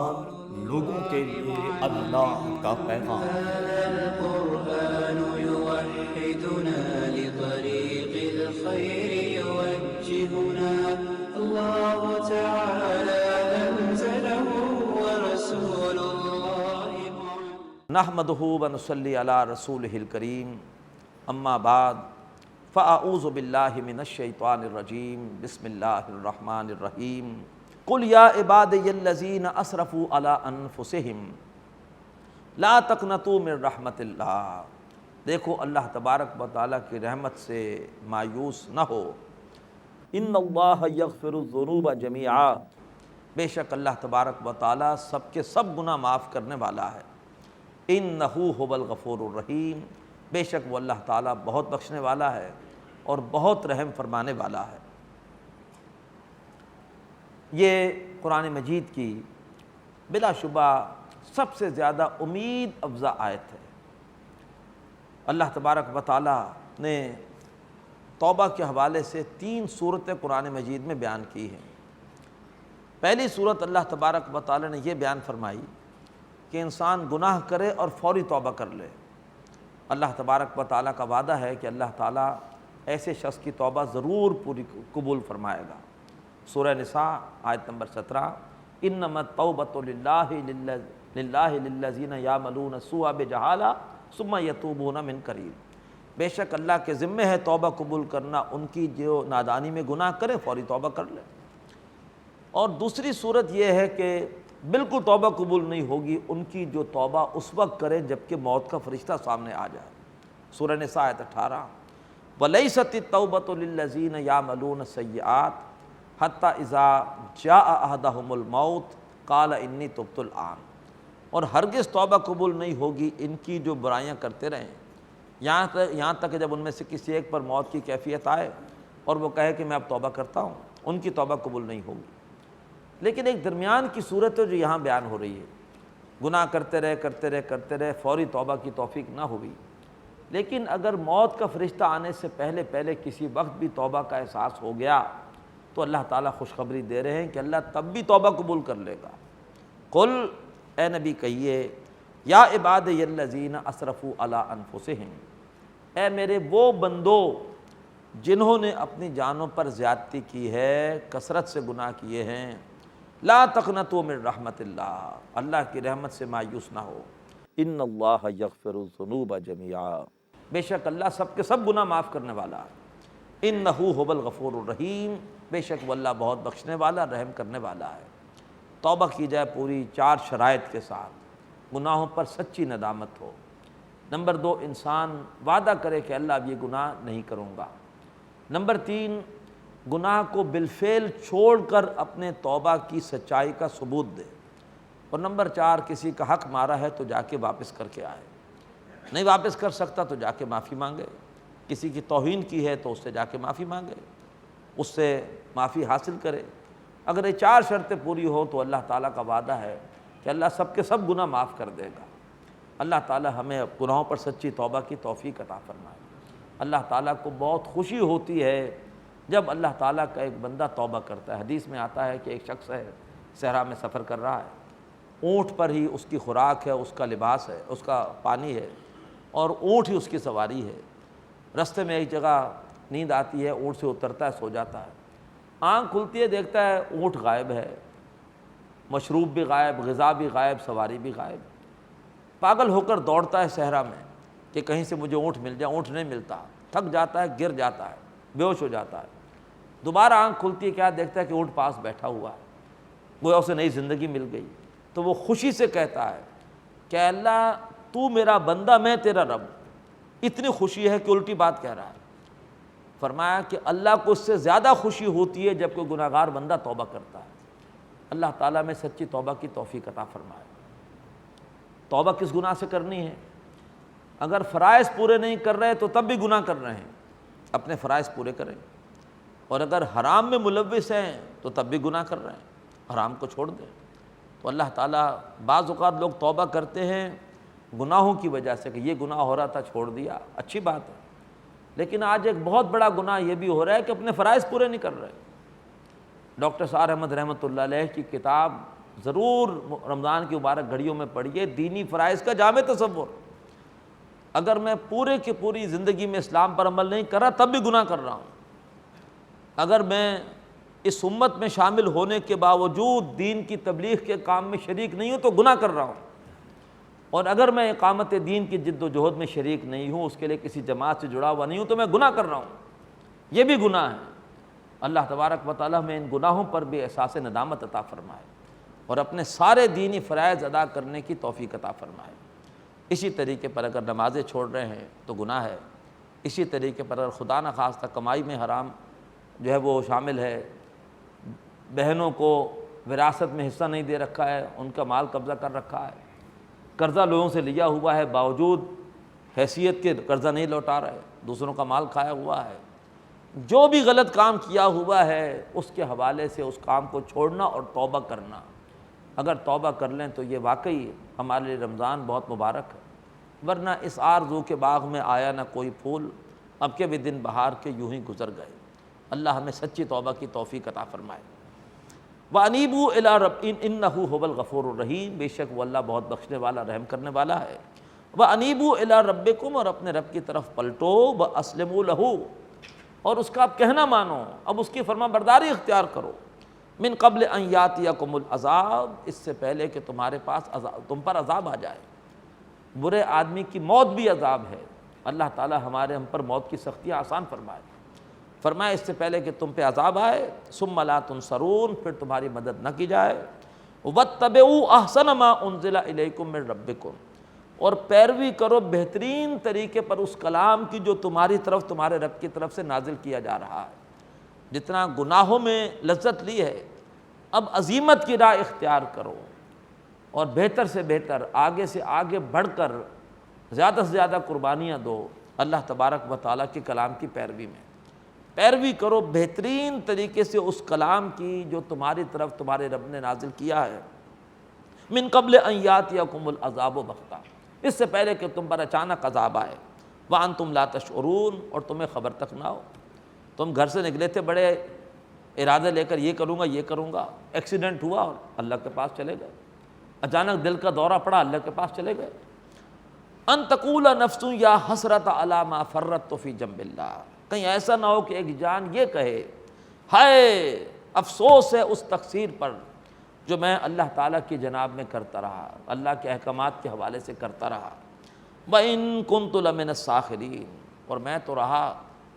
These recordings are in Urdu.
قرآن لوگوں کے لیے اللہ کا پیغام۔ القرآن يوحدنا لطريق الخير يوجهنا الله تعالى أنزله ورسول الله نحمده ونصلي على رسوله الكريم اما بعد فاعوذ باللہ من الشیطان الرجیم بسم اللہ الرحمن الرحیم قل یا عبادی الذین اسرفوا علی انفسہم لا تقنطوا من رحمت اللہ۔ دیکھو اللہ تبارک و تعالیٰ کی رحمت سے مایوس نہ ہو۔ ان اللہ یغفر الذنوب جمیعا، بے شک اللہ تبارک و تعالیٰ سب کے سب گناہ معاف کرنے والا ہے۔ انہ هو الغفور الرحیم، بے شک وہ اللہ تعالیٰ بہت بخشنے والا ہے اور بہت رحم فرمانے والا ہے۔ یہ قرآن مجید کی بلا شبہ سب سے زیادہ امید افزا آیت ہے۔ اللہ تبارک و تعالیٰ نے توبہ کے حوالے سے 3 صورتیں قرآن مجید میں بیان کی ہیں۔ پہلی صورت اللہ تبارک و تعالیٰ نے یہ بیان فرمائی کہ انسان گناہ کرے اور فوری توبہ کر لے۔ اللہ تبارک و تعالیٰ کا وعدہ ہے کہ اللہ تعالیٰ ایسے شخص کی توبہ ضرور پوری قبول فرمائے گا۔ سورہ نساء آیت نمبر 17، انما التوبۃ للہ للذین یعملون السوء بجہالہ ثم یتوبون من قریب، بے شک اللہ کے ذمہ ہے توبہ قبول کرنا ان کی جو نادانی میں گناہ کرے فوری توبہ کر لے۔ اور دوسری صورت یہ ہے کہ بالکل توبہ قبول نہیں ہوگی ان کی جو توبہ اس وقت کرے جبکہ موت کا فرشتہ سامنے آ جائے۔ سورہ نساء آیت 18، وَلَيْسَتِ التَّوْبَةُ لِلَّذِينَ يَعْمَلُونَ السَّيِّئَاتِ حَتَّى إِذَا جَاءَ أَحَدَهُمُ الْمَوْتُ قَالَ إِنِّي تُبْتُ الْآنَ، اور ہرگز توبہ قبول نہیں ہوگی ان کی جو برائیاں کرتے رہیں یہاں تک کہ جب ان میں سے کسی ایک پر موت کی کیفیت آئے اور وہ کہے کہ میں اب توبہ کرتا ہوں، ان کی توبہ قبول نہیں ہوگی۔ لیکن ایک درمیان کی صورت ہے جو یہاں بیان ہو رہی ہے، گناہ کرتے رہے فوری توبہ کی توفیق نہ ہوئی، لیکن اگر موت کا فرشتہ آنے سے پہلے کسی وقت بھی توبہ کا احساس ہو گیا تو اللہ تعالیٰ خوشخبری دے رہے ہیں کہ اللہ تب بھی توبہ قبول کر لے گا۔ قل، اے نبی کہیے، یا عبادی الذین اسرفوا علی انفسہم، اے میرے وہ بندو جنہوں نے اپنی جانوں پر زیادتی کی ہے، کثرت سے گناہ کیے ہیں، لا تقنطوا من رحمت اللہ، اللہ کی رحمت سے مایوس نہ ہو۔ ان اللہ یغفر الذنوب جمیعا، بے شک اللہ سب کے سب گناہ معاف کرنے والا ہے۔ انہ هو الغفور الرحیم، بے شک وہ اللہ بہت بخشنے والا رحم کرنے والا ہے۔ توبہ کی جائے پوری 4 شرائط کے ساتھ، گناہوں پر سچی ندامت ہو۔ نمبر 2، انسان وعدہ کرے کہ اللہ اب یہ گناہ نہیں کروں گا۔ نمبر 3، گناہ کو بالفعل چھوڑ کر اپنے توبہ کی سچائی کا ثبوت دے۔ اور نمبر 4، کسی کا حق مارا ہے تو جا کے واپس کر کے آئے، نہیں واپس کر سکتا تو جا کے معافی مانگے، کسی کی توہین کی ہے تو اس سے جا کے معافی مانگے، اس سے معافی حاصل کرے۔ اگر یہ 4 شرطیں پوری ہو تو اللہ تعالیٰ کا وعدہ ہے کہ اللہ سب کے سب گناہ معاف کر دے گا۔ اللہ تعالیٰ ہمیں گناہوں پر سچی توبہ کی توفیق عطا فرمائے۔ اللہ تعالیٰ کو بہت خوشی ہوتی ہے جب اللہ تعالیٰ کا ایک بندہ توبہ کرتا ہے۔ حدیث میں آتا ہے کہ ایک شخص ہے، صحرا میں سفر کر رہا ہے، اونٹ پر ہی اس کی خوراک ہے، اس کا لباس ہے، اس کا پانی ہے، اور اونٹ ہی اس کی سواری ہے۔ رستے میں ایک جگہ نیند آتی ہے، اونٹ سے اترتا ہے، سو جاتا ہے، آنکھ کھلتی ہے، دیکھتا ہے اونٹ غائب ہے، مشروب بھی غائب، غذا بھی غائب، سواری بھی غائب۔ پاگل ہو کر دوڑتا ہے صحرا میں کہ کہیں سے مجھے اونٹ مل جائے، اونٹ نہیں ملتا، تھک جاتا ہے، گر جاتا ہے، بے ہوش ہو جاتا ہے۔ دوبارہ آنکھ کھلتی ہے، کیا دیکھتا ہے کہ اونٹ پاس بیٹھا ہوا ہے، گویا اسے نئی زندگی مل گئی۔ تو وہ خوشی سے کہتا ہے کہ اللہ تو میرا بندہ، میں تیرا رب۔ اتنی خوشی ہے کہ الٹی بات کہہ رہا ہے۔ فرمایا کہ اللہ کو اس سے زیادہ خوشی ہوتی ہے جب کوئی گناہ گار بندہ توبہ کرتا ہے۔ اللہ تعالیٰ میں سچی توبہ کی توفیق عطا فرمائے۔ توبہ کس گناہ سے کرنی ہے؟ اگر فرائض پورے نہیں کر رہے تو تب بھی گناہ کر رہے ہیں، اپنے فرائض پورے کریں۔ اور اگر حرام میں ملوث ہیں تو تب بھی گناہ کر رہے ہیں، حرام کو چھوڑ دیں۔ تو اللہ تعالیٰ، بعض اوقات لوگ توبہ کرتے ہیں گناہوں کی وجہ سے کہ یہ گناہ ہو رہا تھا چھوڑ دیا، اچھی بات ہے، لیکن آج ایک بہت بڑا گناہ یہ بھی ہو رہا ہے کہ اپنے فرائض پورے نہیں کر رہے۔ ڈاکٹر سعد احمد رحمۃ اللہ علیہ کی کتاب ضرور رمضان کی مبارک گھڑیوں میں پڑھیے دینی فرائض کا جامع تصور۔ اگر میں پورے کی پوری زندگی میں اسلام پر عمل نہیں کر رہا تب بھی گناہ کر رہا ہوں، اگر میں اس امت میں شامل ہونے کے باوجود دین کی تبلیغ کے کام میں شریک نہیں ہوں تو گناہ کر رہا ہوں، اور اگر میں اقامت دین کی جد و جہد میں شریک نہیں ہوں، اس کے لیے کسی جماعت سے جڑا ہوا نہیں ہوں، تو میں گناہ کر رہا ہوں، یہ بھی گناہ ہے۔ اللہ تبارک و تعالیٰ میں ان گناہوں پر بھی احساس ندامت عطا فرمائے اور اپنے سارے دینی فرائض ادا کرنے کی توفیق عطا فرمائے۔ اسی طریقے پر اگر نمازیں چھوڑ رہے ہیں تو گناہ ہے، اسی طریقے پر اگر خدا نخواستہ کمائی میں حرام جو ہے وہ شامل ہے، بہنوں کو وراثت میں حصہ نہیں دے رکھا ہے، ان کا مال قبضہ کر رکھا ہے، قرضہ لوگوں سے لیا ہوا ہے باوجود حیثیت کے قرضہ نہیں لوٹا رہے، دوسروں کا مال کھایا ہوا ہے، جو بھی غلط کام کیا ہوا ہے اس کے حوالے سے اس کام کو چھوڑنا اور توبہ کرنا۔ اگر توبہ کر لیں تو یہ واقعی ہمارے لیے رمضان بہت مبارک ہے، ورنہ اس آرزو کے باغ میں آیا نہ کوئی پھول، اب کے بھی دن بہار کے یوں ہی گزر گئے۔ اللہ ہمیں سچی توبہ کی توفیق عطا فرمائے۔ وَأَنِيبُوا إِلَىٰ رَبِّ إِنَّهُ هُوَ الْغَفُورُ الرَّحِيمُ، بے شک وہ اللہ بہت بخشنے والا رحم کرنے والا ہے۔ وَأَنِيبُوا إِلَىٰ رَبِّكُمْ، اور اپنے رب کی طرف پلٹو، وَأَسْلِمُوا لَهُ، اور اس کا اب کہنا مانو، اب اس کی فرما برداری اختیار کرو۔ من قبل ان یاتیکم العذاب، اس سے پہلے کہ تمہارے پاس تم پر عذاب آ جائے۔ برے آدمی کی موت بھی عذاب ہے، اللہ تعالی ہم پر موت کی سختیاں آسان فرمائے۔ فرمایا اس سے پہلے کہ تم پہ عذاب آئے، ثم لا تنصرون، پھر تمہاری مدد نہ کی جائے۔ واتبعوا احسن ما انزل الیکم من ربکم، اور پیروی کرو بہترین طریقے پر اس کلام کی جو تمہاری طرف تمہارے رب کی طرف سے نازل کیا جا رہا ہے۔ جتنا گناہوں میں لذت لی ہے، اب عزیمت کی راہ اختیار کرو اور بہتر سے بہتر، آگے سے آگے بڑھ کر زیادہ سے زیادہ قربانیاں دو اللہ تبارک و تعالیٰ کے کلام کی پیروی میں۔ پیروی کرو بہترین طریقے سے اس کلام کی جو تمہاری طرف تمہارے رب نے نازل کیا ہے۔ من قبل ان یاتیکم العذاب بغتہ، اس سے پہلے کہ تم پر اچانک عذاب آئے۔ وانتم لا تشعرون، اور تمہیں خبر تک نہ ہو۔ تم گھر سے نکلے تھے بڑے ارادے لے کر، یہ کروں گا یہ کروں گا، ایکسیڈنٹ ہوا اور اللہ کے پاس چلے گئے، اچانک دل کا دورہ پڑا اللہ کے پاس چلے گئے۔ ان تقول نفس یا حسرت علی ما فرطت فی جنب اللہ، کہیں ایسا نہ ہو کہ ایک جان یہ کہے ہائے افسوس ہے اس تقصیر پر جو میں اللہ تعالیٰ کی جناب میں کرتا رہا، اللہ کے احکامات کے حوالے سے کرتا رہا۔ وَإِن كُنتُ لَمِنَ السَّاخِرِينَ، اور میں تو رہا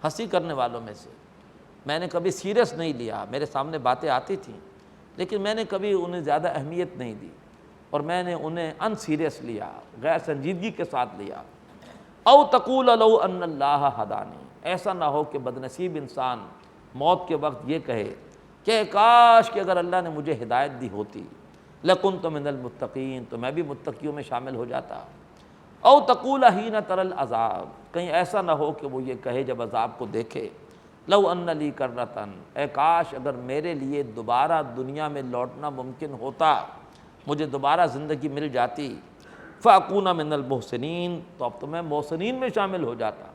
ہنسی کرنے والوں میں سے، میں نے کبھی سیریس نہیں لیا، میرے سامنے باتیں آتی تھیں لیکن میں نے کبھی انہیں زیادہ اہمیت نہیں دی، اور میں نے انہیں ان سیریس لیا، غیر سنجیدگی کے ساتھ لیا۔ او تقول لو ان اللہ ہدانی، ایسا نہ ہو کہ بدنصیب انسان موت کے وقت یہ کہے کہ کاش کہ اگر اللہ نے مجھے ہدایت دی ہوتی، لکنت من المتقین، تو میں بھی متقیوں میں شامل ہو جاتا۔ او تقول حین تری العذاب، کہیں ایسا نہ ہو کہ وہ یہ کہے جب عذاب کو دیکھے، لو ان لی کرۃ، اے کاش اگر میرے لیے دوبارہ دنیا میں لوٹنا ممکن ہوتا، مجھے دوبارہ زندگی مل جاتی، فاکون من المحسنین، تو اب تو میں محسنین میں شامل ہو جاتا،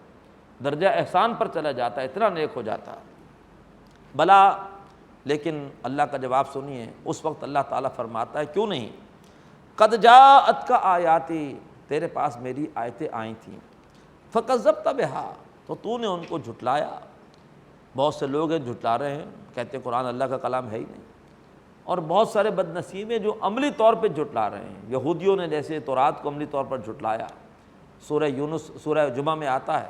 درجہ احسان پر چلا جاتا، اتنا نیک ہو جاتا۔ بلا، لیکن اللہ کا جواب سنیے، اس وقت اللہ تعالیٰ فرماتا ہے کیوں نہیں، قد جاءتک آیاتی، تیرے پاس میری آیتیں آئی تھیں، فکذبت بہا، تو نے ان کو جھٹلایا۔ بہت سے لوگ ہیں جھٹلا رہے ہیں، کہتے ہیں قرآن اللہ کا کلام ہے ہی نہیں، اور بہت سارے بد نصیب ہیں جو عملی طور پہ جھٹلا رہے ہیں۔ یہودیوں نے جیسے تورات کو عملی طور پر جھٹلایا، سورہ یونس سورہ جمعہ میں آتا ہے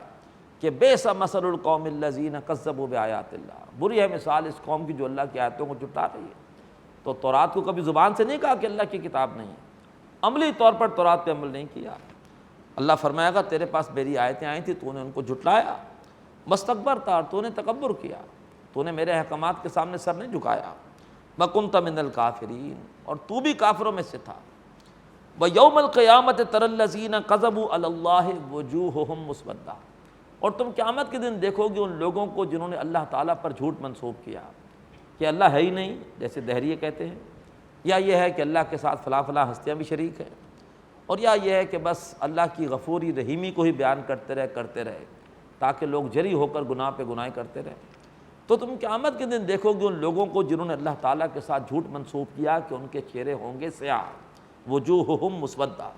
کہ بئس مثل القوم الذین کذبوا بآیات اللہ، بری ہے مثال اس قوم کی جو اللہ کی آیتوں کو جھٹلا رہی ہے۔ تو تورات کو کبھی زبان سے نہیں کہا کہ اللہ کی کتاب نہیں ہے، عملی طور پر تورات پہ عمل نہیں کیا۔ اللہ فرمائے گا تیرے پاس میری آیتیں آئی تھیں، تو نے ان کو جھٹلایا، مستکبرتا، اور تو نے تکبر کیا، تو نے میرے احکامات کے سامنے سر نہیں جھکایا۔ وَكُنْتَ مِنَ الْكَافِرِينَ، اور تو بھی کافروں میں سے تھا۔ وَيَوْمَ الْقِيَامَةِ تَرَى الَّذِينَ كَذَبُوا عَلَى اللَّهِ وُجُوهُهُمْ مُسْوَدَّةٌ، اور تم قیامت کے دن دیکھو گے ان لوگوں کو جنہوں نے اللہ تعالیٰ پر جھوٹ منسوب کیا کہ اللہ ہے ہی نہیں، جیسے دہریے کہتے ہیں، یا یہ ہے کہ اللہ کے ساتھ فلاں فلاں ہستیاں بھی شریک ہیں، اور یا یہ ہے کہ بس اللہ کی غفوری رحیمی کو ہی بیان کرتے رہے تاکہ لوگ جری ہو کر گناہ پہ گناہ کرتے رہے۔ تو تم قیامت کے دن دیکھو گے ان لوگوں کو جنہوں نے اللہ تعالیٰ کے ساتھ جھوٹ منسوب کیا کہ ان کے چہرے ہوں گے سیاہ، وجوہہم مسودہ،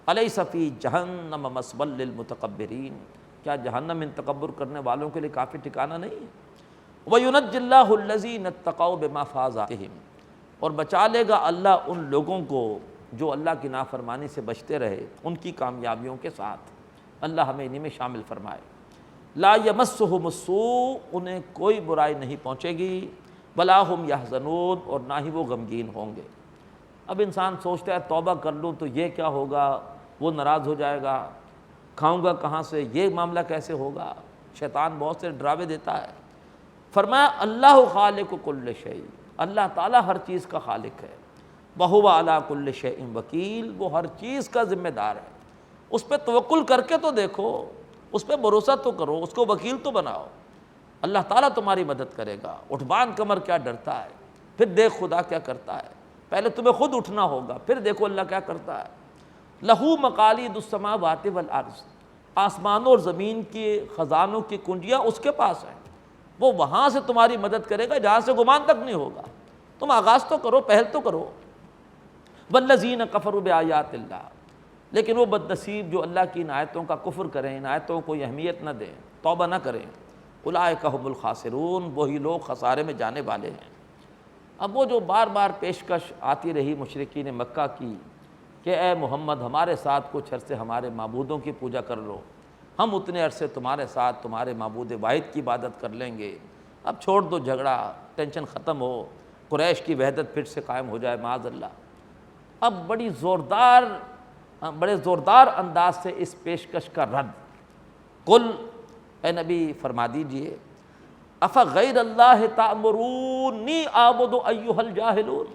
الیس فی جہنم مثوی للمتکبرین، کیا جہنم ان تکبر کرنے والوں کے لیے کافی ٹھکانہ نہیں ہے؟ وَيُنَجِّ اللَّهُ الَّذِينَ اتَّقَوْا بِمَفَازَاتِهِمْ، اور بچا لے گا اللہ ان لوگوں کو جو اللہ کی نافرمانی سے بچتے رہے ان کی کامیابیوں کے ساتھ۔ اللہ ہمیں انہی میں شامل فرمائے۔ لا یمسہم السوء، انہیں کوئی برائی نہیں پہنچے گی، ولا ہم یحزنون، اور نہ ہی وہ غمگین ہوں گے۔ اب انسان سوچتا ہے توبہ کر لوں تو یہ کیا ہوگا، وہ ناراض ہو جائے گا، کھاؤں گا کہاں سے، یہ معاملہ کیسے ہوگا، شیطان بہت سے ڈراوے دیتا ہے۔ فرمایا اللہ خالق کل شیء، اللہ تعالیٰ ہر چیز کا خالق ہے، وہو علی کل شیء وکیل، وہ ہر چیز کا ذمہ دار ہے۔ اس پہ توکل کر کے تو دیکھو، اس پہ بھروسہ تو کرو، اس کو وکیل تو بناؤ، اللہ تعالیٰ تمہاری مدد کرے گا۔ اٹھ بان کمر کیا ڈرتا ہے، پھر دیکھ خدا کیا کرتا ہے، پہلے تمہیں خود اٹھنا ہوگا، پھر دیکھو اللہ کیا کرتا ہے۔ لہو مقالید السماوات والارض، آسمانوں اور زمین کے خزانوں کی کنجیاں اس کے پاس ہیں، وہ وہاں سے تمہاری مدد کرے گا جہاں سے گمان تک نہیں ہوگا۔ تم آغاز تو کرو، پہل تو کرو۔ والذین کفروا بآیات اللہ، لیکن وہ بد نصیب جو اللہ کی ان آیتوں کا کفر کریں، ان آیتوں کو اہمیت نہ دیں، توبہ نہ کریں، اولئک هم الخاسرون، وہی لوگ خسارے میں جانے والے ہیں۔ اب وہ جو بار بار پیشکش آتی رہی مشرکین مکہ کی کہ اے محمد ہمارے ساتھ کچھ عرصے ہمارے معبودوں کی پوجا کر لو، ہم اتنے عرصے تمہارے ساتھ تمہارے معبود واحد کی عبادت کر لیں گے، اب چھوڑ دو جھگڑا، ٹینشن ختم ہو، قریش کی وحدت پھر سے قائم ہو جائے معاذ اللہ۔ اب بڑے زوردار انداز سے اس پیشکش کا رد، قل، اے نبی فرما دیجئے، افغیر اللہ تأمرونی اعبد ایھا الجاہلون،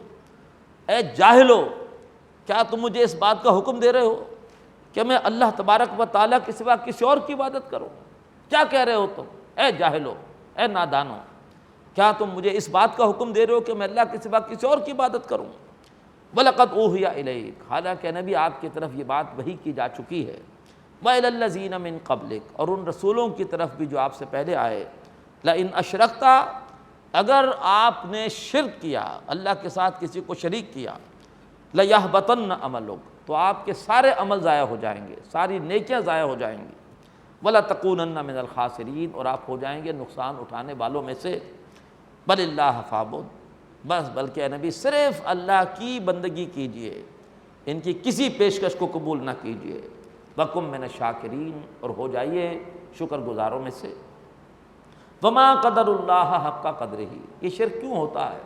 اے جاہلو کیا تم مجھے اس بات کا حکم دے رہے ہو کہ میں اللہ تبارک و تعالیٰ کے سوا کسی اور کی عبادت کروں؟ کیا کہہ رہے ہو تم اے جاہلو، اے نادانو، کیا تم مجھے اس بات کا حکم دے رہے ہو کہ میں اللہ کے سوا کسی اور کی عبادت کروں؟ وَلَقَدْ أُوحِيَ إِلَيْكَ، حالانکہ نبی آپ کی طرف یہ بات وحی کی جا چکی ہے، وَإِلَى الَّذِينَ مِن قَبْلِكَ، اور ان رسولوں کی طرف بھی جو آپ سے پہلے آئے، لَإِنْ أَشْرَكْتَ، اگر آپ نے شرک کیا، اللہ کے ساتھ کسی کو شریک کیا، لَيَحْبَطَنَّ عَمَلُكَ، تو آپ کے سارے عمل ضائع ہو جائیں گے، ساری نیکیاں ضائع ہو جائیں گی، وَلَتَكُونَنَّ مِنَ الْخَاسِرِينَ، اور آپ ہو جائیں گے نقصان اٹھانے والوں میں سے۔ بل اللہ فاعبد، بس بلکہ اے نبی صرف اللہ کی بندگی کیجئے، ان کی کسی پیشکش کو قبول نہ کیجئے، وَكُن مِّنَ الشَّاكِرِينَ، اور ہو جائیے شکر گزاروں میں سے۔ وَمَا قَدَرُ اللَّهَ حَقَّ قَدْرِهِ، یہ شرک کیوں ہوتا ہے؟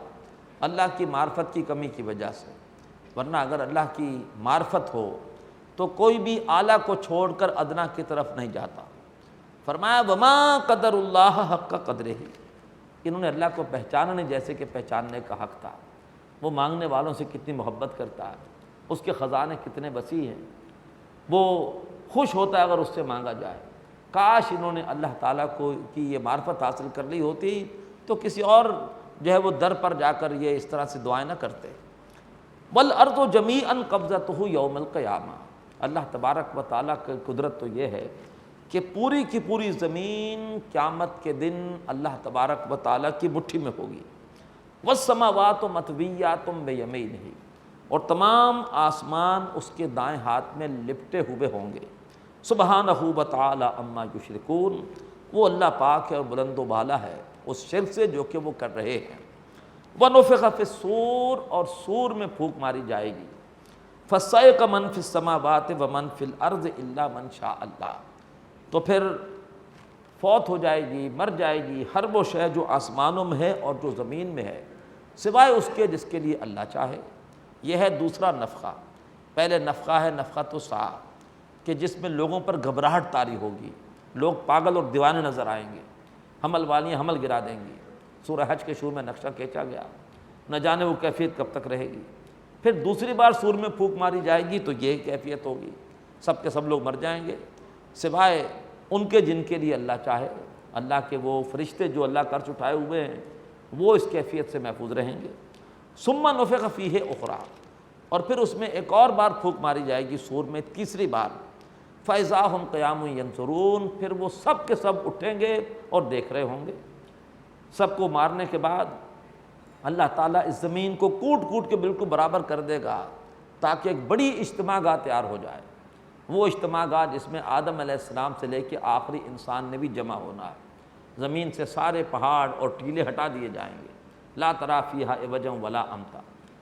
اللہ کی معرفت کی کمی کی وجہ سے، ورنہ اگر اللہ کی معرفت ہو تو کوئی بھی اعلیٰ کو چھوڑ کر ادنا کی طرف نہیں جاتا۔ فرمایا وَمَا قَدَرُ اللَّهَ حَقَّ قَدْرِهِ، انہوں نے اللہ کو پہچانا نہیں جیسے کہ پہچاننے کا حق تھا۔ وہ مانگنے والوں سے کتنی محبت کرتا ہے، اس کے خزانے کتنے وسیع ہیں، وہ خوش ہوتا ہے اگر اس سے مانگا جائے۔ کاش انہوں نے اللہ تعالیٰ کو کی یہ معرفت حاصل کر لی ہوتی تو کسی اور جو ہے وہ در پر جا کر یہ اس طرح سے دعائیں نہ کرتے۔ وَالْأَرْضُ جَمِيعًا قَبْضَتُهُ يَوْمَ الْقِيَامَةِ، اللہ تبارک و تعالیٰ کی قدرت تو یہ ہے کہ پوری کی پوری زمین قیامت کے دن اللہ تبارک و تعالیٰ کی مٹھی میں ہوگی۔ وَالسَّمَاوَاتُ مَطْوِيَّاتٌ بِيَمِينِهِ، اور تمام آسمان اس کے دائیں ہاتھ میں لپٹے ہوئے ہوں گے۔ سبحانہ وتعالی عما یشرکون، وہ اللہ پاک ہے اور بلند و بالا ہے اس شرک سے جو کہ وہ کر رہے ہیں۔ وَنُفِخَ فِي الصُّورِ، اور سور میں پھونک ماری جائے گی۔ فَصَعِقَ مَن فِي السَّمَاوَاتِ وَمَن فِي الْأَرْضِ إِلَّا مَن شَاءَ اللَّهُ، تو پھر فوت ہو جائے گی، مر جائے گی ہر وہ شے جو آسمانوں میں ہے اور جو زمین میں ہے، سوائے اس کے جس کے لیے اللہ چاہے۔ یہ ہے دوسرا نفخہ۔ پہلے نفخہ ہے نفخۃ الصاع، کہ جس میں لوگوں پر گھبراہٹ طاری ہوگی، لوگ پاگل اور دیوانے نظر آئیں گے، حمل والیاں حمل گرا دیں گی۔ سورہ حج کے شروع میں نقشہ کھینچا گیا، نہ جانے وہ کیفیت کب تک رہے گی۔ پھر دوسری بار سور میں پھونک ماری جائے گی تو یہ کیفیت ہوگی، سب کے سب لوگ مر جائیں گے سوائے ان کے جن کے لیے اللہ چاہے۔ اللہ کے وہ فرشتے جو اللہ کا عرش اٹھائے ہوئے ہیں وہ اس کیفیت سے محفوظ رہیں گے۔ ثم نفخ فیہ اخری، اور پھر اس میں ایک اور بار پھونک ماری جائے گی سور میں، تیسری بار۔ فَإِذَا هُمْ قِيَامٌ يَنظُرُونَ، پھر وہ سب کے سب اٹھیں گے اور دیکھ رہے ہوں گے۔ سب کو مارنے کے بعد اللہ تعالیٰ اس زمین کو کوٹ کوٹ کے بالکل برابر کر دے گا تاکہ ایک بڑی اجتماع گاہ تیار ہو جائے، وہ اجتماع گاہ جس میں آدم علیہ السلام سے لے کے آخری انسان نے بھی جمع ہونا ہے۔ زمین سے سارے پہاڑ اور ٹیلے ہٹا دیے جائیں گے، لا تری فیہا عوجا ولا امتا،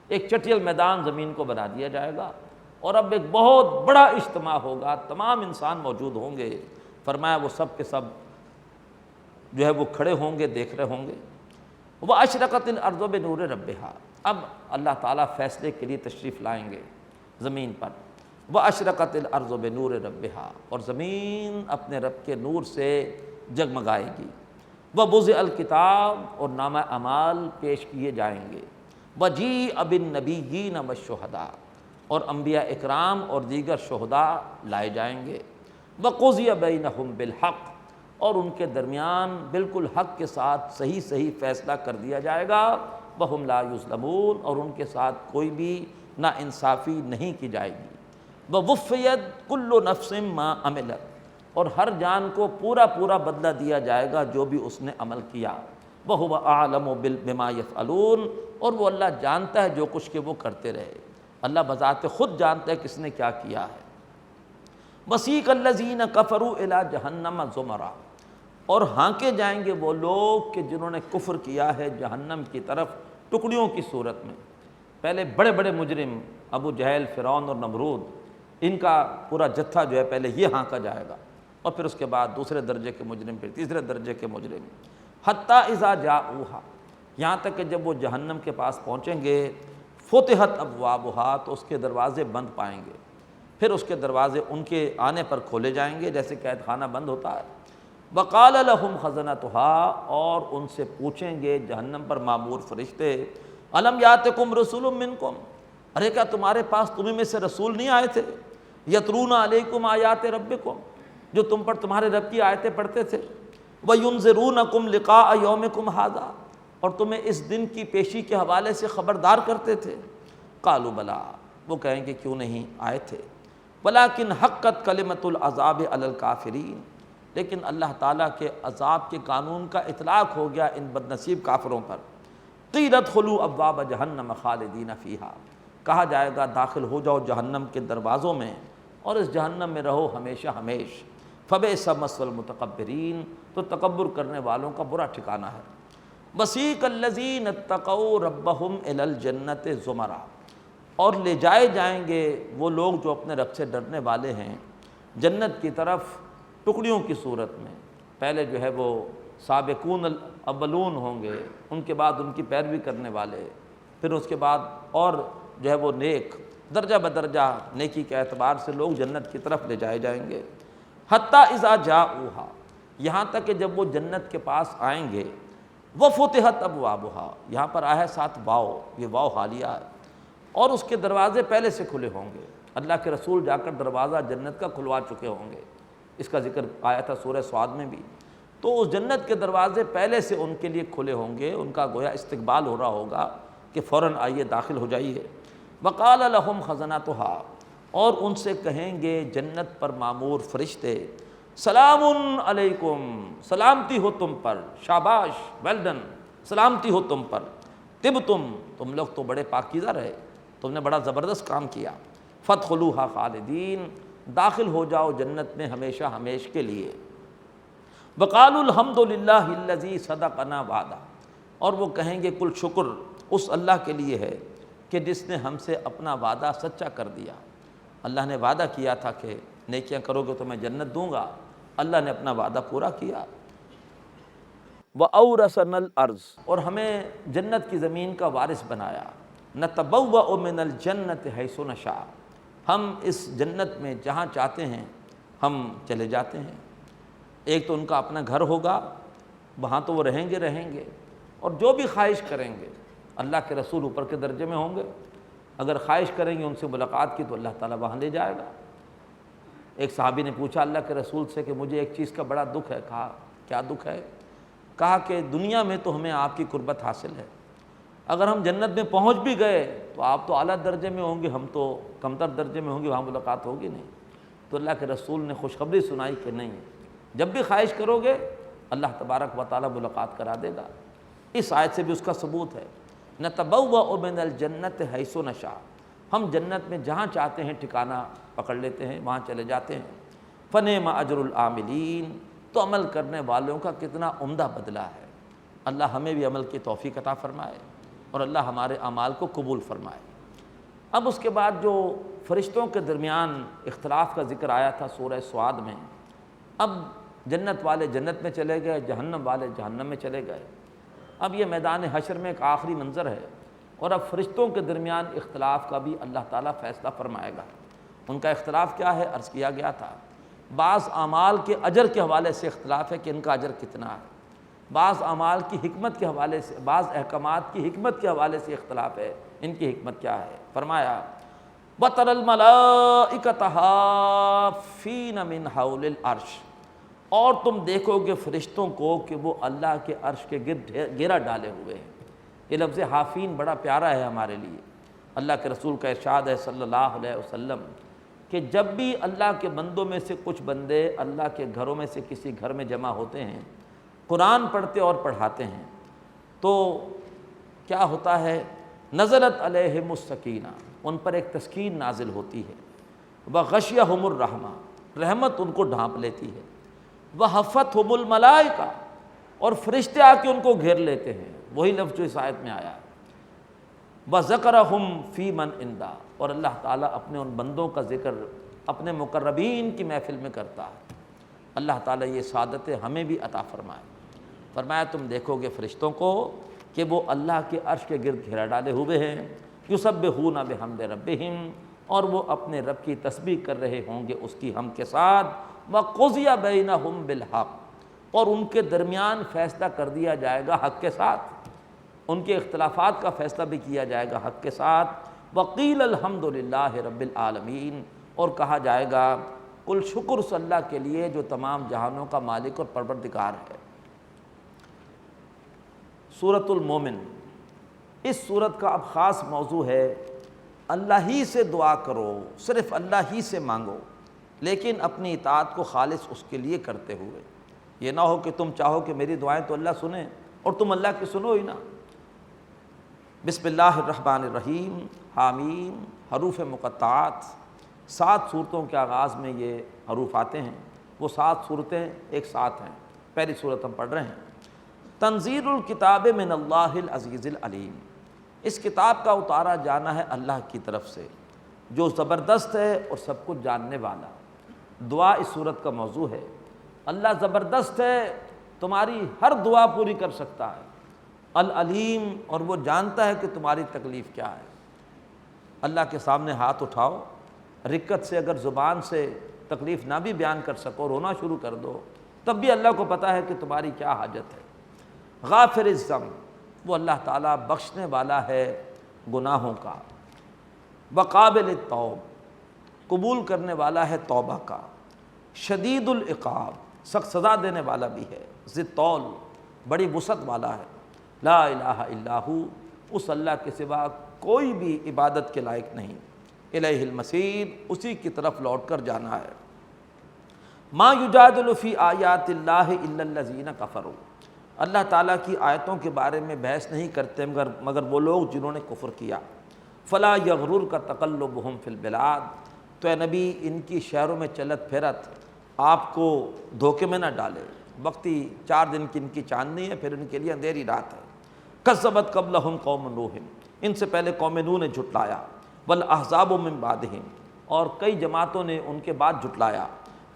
ایک چٹیل میدان زمین کو بنا دیا جائے گا، اور اب ایک بہت بڑا اجتماع ہوگا، تمام انسان موجود ہوں گے۔ فرمایا وہ سب کے سب جو ہے وہ کھڑے ہوں گے، دیکھ رہے ہوں گے۔ وَأَشْرَقَتِ الْأَرْضُ بِنُورِ رَبِّهَا، اب اللہ تعالیٰ فیصلے کے لیے تشریف لائیں گے زمین پر۔ وَأَشْرَقَتِ الْأَرْضُ بِنُورِ رَبِّهَا، اور زمین اپنے رب کے نور سے جگمگائے گی۔ وَوُضِعَ الْكِتَابُ، اور نامہ اعمال پیش کیے جائیں گے۔ وَجِیءَ بِالنَّبِیِّینَ وَالشُّہَدَاء، اور انبیاء اکرام اور دیگر شہداء لائے جائیں گے۔ وَقُضِیَ بَیْنَهُم بِالْحَقِّ، اور ان کے درمیان بالکل حق کے ساتھ صحیح فیصلہ کر دیا جائے گا۔ وَهُمْ لَا يُظْلَمُونَ، اور ان کے ساتھ کوئی بھی نا انصافی نہیں کی جائے گی۔ وَوُفِّیَتْ كُلُّ نَفْسٍ مَا عَمِلَتْ، اور ہر جان کو پورا بدلہ دیا جائے گا جو بھی اس نے عمل کیا۔ وَهُوَ أَعْلَمُ بِمَا يَفْعَلُونَ، اور وہ اللہ جانتا ہے جو کچھ کہ وہ کرتے رہے، اللہ بذات خود جانتا ہے کس نے کیا کیا ہے۔ وَسِیقَ الَّذِینَ كَفَرُوا إِلَىٰ جَهَنَّمَ زُمَرًا، اور ہانکے جائیں گے وہ لوگ کہ جنہوں نے کفر کیا ہے جہنم کی طرف ٹکڑیوں کی صورت میں۔ پہلے بڑے بڑے مجرم ابو جہل، فرعون اور نمرود، ان کا پورا جتھا جو ہے پہلے یہ ہانکا جائے گا، اور پھر اس کے بعد دوسرے درجے کے مجرم، پھر تیسرے درجے کے مجرم، حتیٰ اذا جاؤہا، یہاں تک کہ جب وہ جہنم کے پاس پہنچیں گے، فتحت ابوابہا، تو اس کے دروازے بند پائیں گے، پھر اس کے دروازے ان کے آنے پر کھولے جائیں گے جیسے قید خانہ بند ہوتا ہے۔ وقال لهم خزنتها، اور ان سے پوچھیں گے جہنم پر مامور فرشتے، الم یاتکم رسول منکم، ارے کیا تمہارے پاس تمہیں میں سے رسول نہیں آئے تھے؟ یتلون علیکم آیات ربکم، جو تم پر تمہارے رب کی آیتیں پڑھتے تھے، وینذرونکم لقاء یومکم ھذا، اور تمہیں اس دن کی پیشی کے حوالے سے خبردار کرتے تھے۔ قالوا بلا، وہ کہیں گے کیوں نہیں آئے تھے، ولکن حقت کلمۃ العذاب علی الکافرین، لیکن اللہ تعالیٰ کے عذاب کے قانون کا اطلاق ہو گیا ان بد نصیب کافروں پر۔ قیل ادخلوا ابواب جہنم خالدین فیہا، کہا جائے گا داخل ہو جاؤ جہنم کے دروازوں میں اور اس جہنم میں رہو ہمیشہ ہمیش۔ فبئس مثوى المتکبرین، تو تکبر کرنے والوں کا برا ٹھکانہ ہے۔ وسیق الذین اتقوا ربهم الی الجنۃ زمرا، اور لے جائے جائیں گے وہ لوگ جو اپنے رب سے ڈرنے والے ہیں جنت کی طرف ٹکڑیوں کی صورت میں۔ پہلے جو ہے وہ سابقون الاولون ہوں گے، ان کے بعد ان کی پیروی کرنے والے، پھر اس کے بعد اور جو ہے وہ نیک، درجہ بدرجہ نیکی کے اعتبار سے لوگ جنت کی طرف لے جائے جائیں گے۔ حتیٰ اذا جاؤہا، یہاں تک کہ جب وہ جنت کے پاس آئیں گے، وفتحت ابوابہا، یہاں پر آیا ہے ساتھ واو، یہ واو حالیہ ہے، اور اس کے دروازے پہلے سے کھلے ہوں گے، اللہ کے رسول جا کر دروازہ جنت کا کھلوا چکے ہوں گے، اس کا ذکر آیا تھا سورہ صاد میں بھی۔ تو اس جنت کے دروازے پہلے سے ان کے لیے کھلے ہوں گے، ان کا گویا استقبال ہو رہا ہوگا کہ فوراً آئیے داخل ہو جائیے۔ وقال لهم خزنتها، اور ان سے کہیں گے جنت پر مامور فرشتے، سلام علیکم، سلامتی ہو تم پر، شاباش، ویل ڈن، سلامتی ہو تم پر، تم لوگ تو بڑے پاکیزہ رہے، تم نے بڑا زبردست کام کیا۔ فادخلوها خالدین، داخل ہو جاؤ جنت میں ہمیشہ ہمیش کے لیے۔ وقالوا الحمد للہ الذی صدقنا وعدہ، اور وہ کہیں گے کل شکر اس اللہ کے لیے ہے کہ جس نے ہم سے اپنا وعدہ سچا کر دیا۔ اللہ نے وعدہ کیا تھا کہ نیکیاں کرو گے تو میں جنت دوں گا، اللہ نے اپنا وعدہ پورا کیا۔ وَأَوْرَثَنَا الْأَرْضَ، اور ہمیں جنت کی زمین کا وارث بنایا۔ نَتَبَوَّأُ مِنَ الْجَنَّةِ حَيْثُ نَشَاءُ، ہم اس جنت میں جہاں چاہتے ہیں ہم چلے جاتے ہیں۔ ایک تو ان کا اپنا گھر ہوگا، وہاں تو وہ رہیں گے، اور جو بھی خواہش کریں گے، اللہ کے رسول اوپر کے درجے میں ہوں گے، اگر خواہش کریں گے ان سے ملاقات کی تو اللہ تعالیٰ وہاں لے جائے گا۔ ایک صحابی نے پوچھا اللہ کے رسول سے کہ مجھے ایک چیز کا بڑا دکھ ہے۔ کہا کیا دکھ ہے؟ کہا کہ دنیا میں تو ہمیں آپ کی قربت حاصل ہے، اگر ہم جنت میں پہنچ بھی گئے تو آپ تو اعلیٰ درجے میں ہوں گے، ہم تو کمتر درجے میں ہوں گے، وہاں ملاقات ہوگی نہیں۔ تو اللہ کے رسول نے خوشخبری سنائی کہ نہیں، جب بھی خواہش کرو گے اللہ تبارک و تعالیٰ ملاقات کرا دے گا۔ اس آیت سے بھی اس کا ثبوت ہے، نتبوأ من الجنت حیث نشاء، ہم جنت میں جہاں چاہتے ہیں ٹھکانہ پکڑ لیتے ہیں، وہاں چلے جاتے ہیں۔ فنعم اجر العاملین، تو عمل کرنے والوں کا کتنا عمدہ بدلہ ہے۔ اللہ ہمیں بھی عمل کی توفیق عطا فرمائے اور اللہ ہمارے اعمال کو قبول فرمائے۔ اب اس کے بعد جو فرشتوں کے درمیان اختلاف کا ذکر آیا تھا سورہ سعد میں، اب جنت والے جنت میں چلے گئے، جہنم والے جہنم میں چلے گئے۔ اب یہ میدان حشر میں ایک آخری منظر ہے، اور اب فرشتوں کے درمیان اختلاف کا بھی اللہ تعالیٰ فیصلہ فرمائے گا۔ ان کا اختلاف کیا ہے؟ عرض کیا گیا تھا، بعض اعمال کے اجر کے حوالے سے اختلاف ہے کہ ان کا اجر کتنا ہے، بعض اعمال کی حکمت کے حوالے سے، بعض احکامات کی حکمت کے حوالے سے اختلاف ہے، ان کی حکمت کیا ہے؟ فرمایا وَتَرَى الْمَلَائِكَةَ حَافِّينَ مِنْ حَوْلِ الْعَرْشِ، اور تم دیکھو گے فرشتوں کو کہ وہ اللہ کے عرش کے گرد گھیرا ڈالے ہوئے ہیں۔ یہ لفظ حافین بڑا پیارا ہے ہمارے لیے۔ اللہ کے رسول کا ارشاد ہے صلی اللہ علیہ وسلم کہ جب بھی اللہ کے بندوں میں سے کچھ بندے اللہ کے گھروں میں سے کسی گھر میں جمع ہوتے ہیں، قرآن پڑھتے اور پڑھاتے ہیں، تو کیا ہوتا ہے؟ نزلت علیہم السکینہ، ان پر ایک تسکین نازل ہوتی ہے، وغشیہم الرحمہ، رحمت ان کو ڈھانپ لیتی ہے، وحفتہم الملائکہ، اور فرشتے آ کے ان کو گھیر لیتے ہیں، وہی لفظ جو اس آیت میں آیا ہے، وذکرہم فی من عندہ، اور اللہ تعالیٰ اپنے ان بندوں کا ذکر اپنے مقربین کی محفل میں کرتا ہے۔ اللہ تعالیٰ یہ سعادت ہمیں بھی عطا فرمائے۔ فرمایا تم دیکھو گے فرشتوں کو کہ وہ اللہ کے عرش کے گرد گھیرا ڈالے ہوئے ہیں، یسبحون بحمد ربہم، اور وہ اپنے رب کی تسبیح کر رہے ہوں گے اس کی حمد کے ساتھ، وقضی بینہم بالحق، اور ان کے درمیان فیصلہ کر دیا جائے گا حق کے ساتھ، ان کے اختلافات کا فیصلہ بھی کیا جائے گا حق کے ساتھ، وقیل الحمدللہ رب العالمین، اور کہا جائے گا کل شکر صلی اللہ کے لیے جو تمام جہانوں کا مالک اور پروردگار ہے۔ سورۃ المومن، اس سورت کا اب خاص موضوع ہے اللہ ہی سے دعا کرو، صرف اللہ ہی سے مانگو، لیکن اپنی اطاعت کو خالص اس کے لیے کرتے ہوئے۔ یہ نہ ہو کہ تم چاہو کہ میری دعائیں تو اللہ سنیں اور تم اللہ کی سنو ہی نہ۔ بسم اللہ الرحمن الرحیم، حامیم، حروف مقطعات، 7 صورتوں کے آغاز میں یہ حروف آتے ہیں، وہ 7 صورتیں ایک ساتھ ہیں۔ پہلی صورت ہم پڑھ رہے ہیں، تنزیل الکتاب من اللہ العزیز العلیم، اس کتاب کا اتارا جانا ہے اللہ کی طرف سے جو زبردست ہے اور سب کچھ جاننے والا۔ دعا اس صورت کا موضوع ہے۔ اللہ زبردست ہے، تمہاری ہر دعا پوری کر سکتا ہے، العلیم، اور وہ جانتا ہے کہ تمہاری تکلیف کیا ہے۔ اللہ کے سامنے ہاتھ اٹھاؤ، رکت سے اگر زبان سے تکلیف نہ بھی بیان کر سکو، رونا شروع کر دو، تب بھی اللہ کو پتہ ہے کہ تمہاری کیا حاجت ہے۔ غافر الذنب، وہ اللہ تعالیٰ بخشنے والا ہے گناہوں کا، وقابل التوب، قبول کرنے والا ہے توبہ کا، شدید العقاب، سخت سزا دینے والا بھی ہے، ذی الطول، بڑی وسعت والا ہے، لا الہ الا ہو، اس اللہ کے سوا کوئی بھی عبادت کے لائق نہیں، الیہ المصیر، اسی کی طرف لوٹ کر جانا ہے۔ ما یجادل فی آیات اللہ الا الذین کفروا، اللہ تعالیٰ کی آیتوں کے بارے میں بحث نہیں کرتے مگر وہ لوگ جنہوں نے کفر کیا۔ فلا یغررک تقلبہم فی البلاد، تو اے نبی ان کی شہروں میں چلت پھرت آپ کو دھوکے میں نہ ڈالے، وقتی 4 دن کی ان کی چاندنی ہے، پھر ان کے لیے اندھیری رات ہے۔ کذبت قبلہم قوم نوح، ان سے پہلے قوم نوح نے جھٹلایا، والاحزاب من بعدہم، اور کئی جماعتوں نے ان کے بعد جھٹلایا،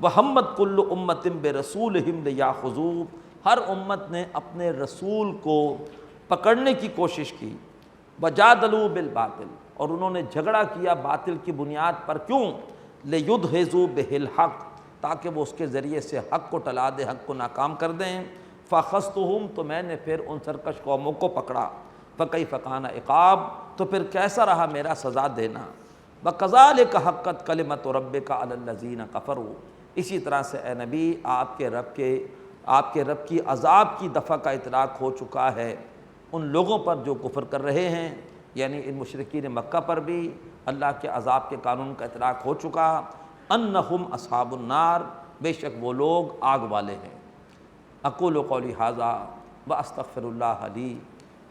وہمت کل امت برسولہم لیاخذوہ، ہر امت نے اپنے رسول کو پکڑنے کی کوشش کی، وجادلوا بالباطل، اور انہوں نے جھگڑا کیا باطل کی بنیاد پر، کیوں؟ لیدحضوا بہ الحق، تاکہ وہ اس کے ذریعے سے حق کو ٹلا دیں، حق کو ناکام کر دیں۔ فاخذتہم، تو میں نے پھر ان سرکش قوموں کو پکڑا، فکیف کان عقاب، تو پھر کیسا رہا میرا سزا دینا۔ وکذالک حقت کلمۃ ربک علی الذین کفروا، اسی طرح سے اے نبی آپ کے رب کی عذاب کی دفعہ کا اطلاق ہو چکا ہے ان لوگوں پر جو کفر کر رہے ہیں، یعنی ان مشرکین مکہ پر بھی اللہ کے عذاب کے قانون کا اطلاق ہو چکا، انہم اصحاب النار، بے شک وہ لوگ آگ والے ہیں۔ اقول قولی ھذا، واستغفر اللہ لی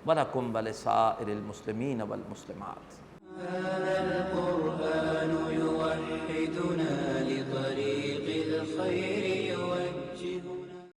ولکم ولسائر المسلمین والمسلمات۔ هذا القرآن يوحدنا لطريق الخير